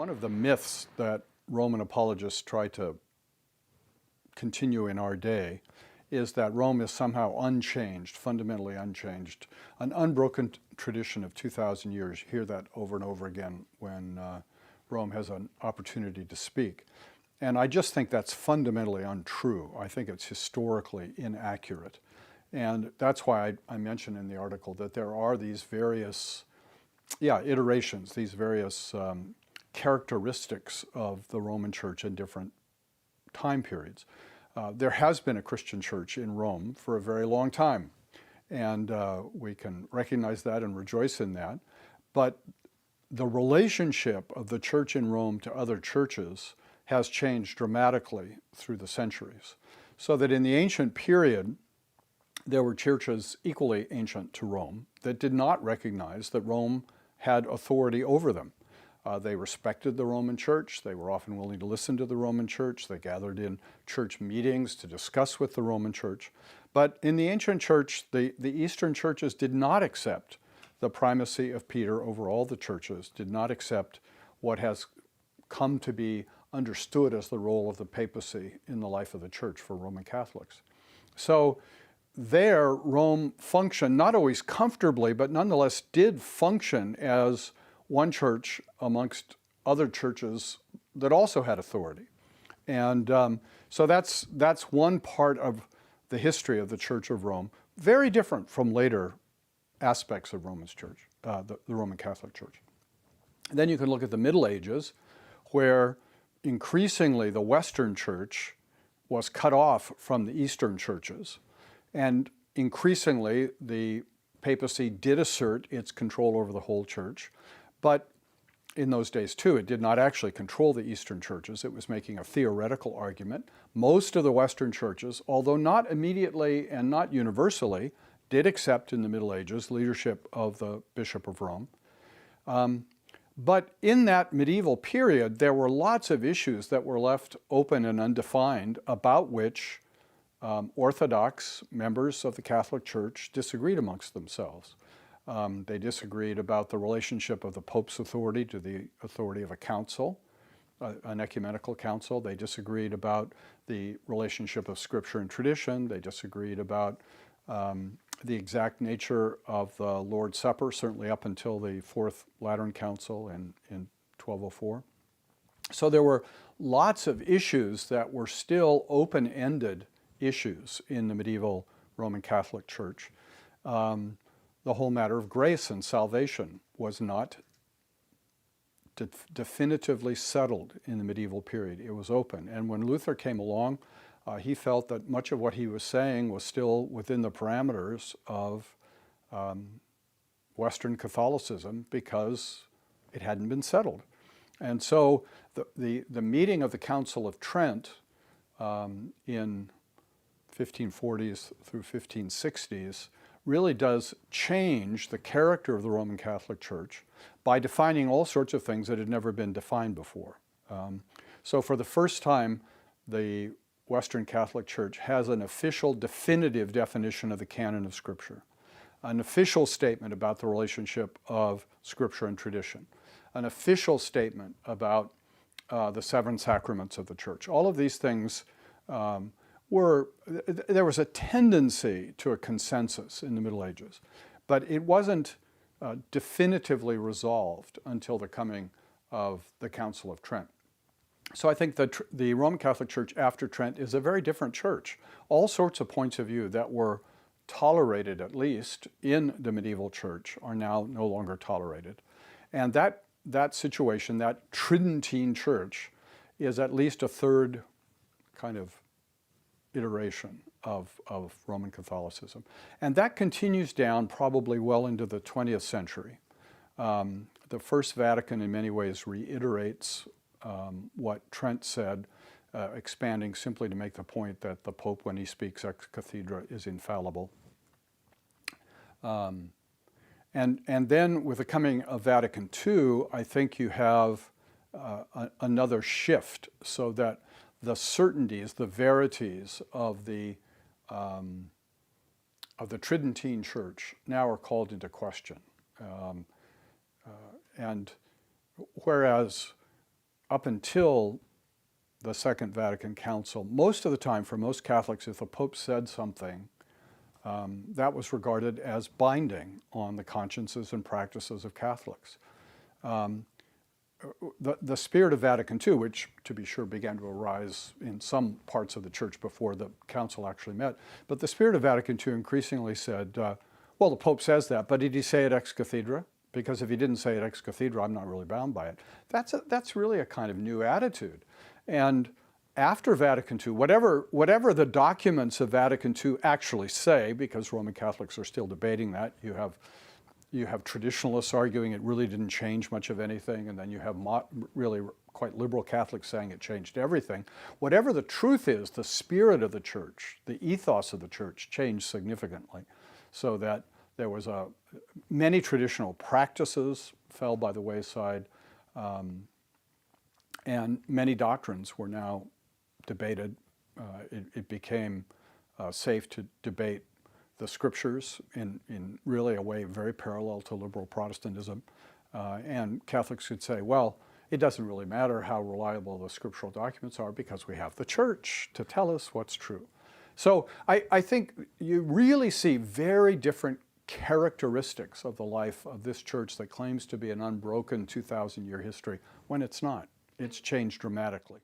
One of the myths that Roman apologists try to continue in our day is that Rome is somehow unchanged, fundamentally unchanged, an unbroken tradition of 2,000 years. You hear that over and over again when Rome has an opportunity to speak. And I just think that's fundamentally untrue. I think it's historically inaccurate. And that's why I mentioned in the article that there are these various iterations, these various characteristics of the Roman Church in different time periods. There has been a Christian church in Rome for a very long time, and we can recognize that and rejoice in that. But the relationship of the church in Rome to other churches has changed dramatically through the centuries. So that in the ancient period, there were churches equally ancient to Rome that did not recognize that Rome had authority over them. They respected the Roman Church. They were often willing to listen to the Roman Church. They gathered in church meetings to discuss with the Roman Church. But in the ancient church, the Eastern churches did not accept the primacy of Peter over all the churches, did not accept what has come to be understood as the role of the papacy in the life of the church for Roman Catholics. So there, Rome functioned, not always comfortably, but nonetheless did function as one church amongst other churches that also had authority. And so that's one part of the history of the Church of Rome, very different from later aspects of Roman Church, the Roman Catholic Church. And then you can look at the Middle Ages, where increasingly the Western Church was cut off from the Eastern churches, and increasingly the papacy did assert its control over the whole church. But in those days, too, it did not actually control the Eastern churches. It was making a theoretical argument. Most of the Western churches, although not immediately and not universally, did accept in the Middle Ages leadership of the Bishop of Rome. But in that medieval period, there were lots of issues that were left open and undefined about which Orthodox members of the Catholic Church disagreed amongst themselves. They disagreed about the relationship of the Pope's authority to the authority of a council, an ecumenical council. They disagreed about the relationship of Scripture and tradition. They disagreed about the exact nature of the Lord's Supper, certainly up until the Fourth Lateran Council in 1204. So there were lots of issues that were still open-ended issues in the medieval Roman Catholic Church. The whole matter of grace and salvation was not definitively settled in the medieval period. It was open. And when Luther came along, he felt that much of what he was saying was still within the parameters of Western Catholicism because it hadn't been settled. And so the meeting of the Council of Trent in 1540s through 1560s really does change the character of the Roman Catholic Church by defining all sorts of things that had never been defined before. So for the first time, the Western Catholic Church has an official, definitive definition of the canon of Scripture, an official statement about the relationship of Scripture and tradition, an official statement about the seven sacraments of the Church. All of these things there was a tendency to a consensus in the Middle Ages, but it wasn't definitively resolved until the coming of the Council of Trent. So I think that the Roman Catholic Church after Trent is a very different church. All sorts of points of view that were tolerated, at least, in the medieval church are now no longer tolerated. And that situation, that Tridentine church, is at least a third kind of iteration of Roman Catholicism. And that continues down probably well into the 20th century. The First Vatican in many ways reiterates what Trent said, expanding simply to make the point that the Pope, when he speaks ex cathedra, is infallible. And then with the coming of Vatican II, I think you have another shift so that the certainties, the verities of the Tridentine Church now are called into question. And whereas up until the Second Vatican Council, most of the time, for most Catholics, if the Pope said something, that was regarded as binding on the consciences and practices of Catholics. The spirit of Vatican II, which to be sure began to arise in some parts of the church before the council actually met, but the spirit of Vatican II increasingly said, well, the Pope says that, but did he say it ex cathedra? Because if he didn't say it ex cathedra, I'm not really bound by it. That's really a kind of new attitude. And after Vatican II, whatever the documents of Vatican II actually say, because Roman Catholics are still debating that, you have traditionalists arguing it really didn't change much of anything, and then you have really quite liberal Catholics saying it changed everything. Whatever the truth is, the spirit of the church, the ethos of the church changed significantly, so that there was many traditional practices fell by the wayside, and many doctrines were now debated. It became safe to debate the scriptures in really a way very parallel to liberal Protestantism. And Catholics could say, well, it doesn't really matter how reliable the scriptural documents are because we have the church to tell us what's true. So I think you really see very different characteristics of the life of this church that claims to be an unbroken 2,000-year history when it's not. It's changed dramatically.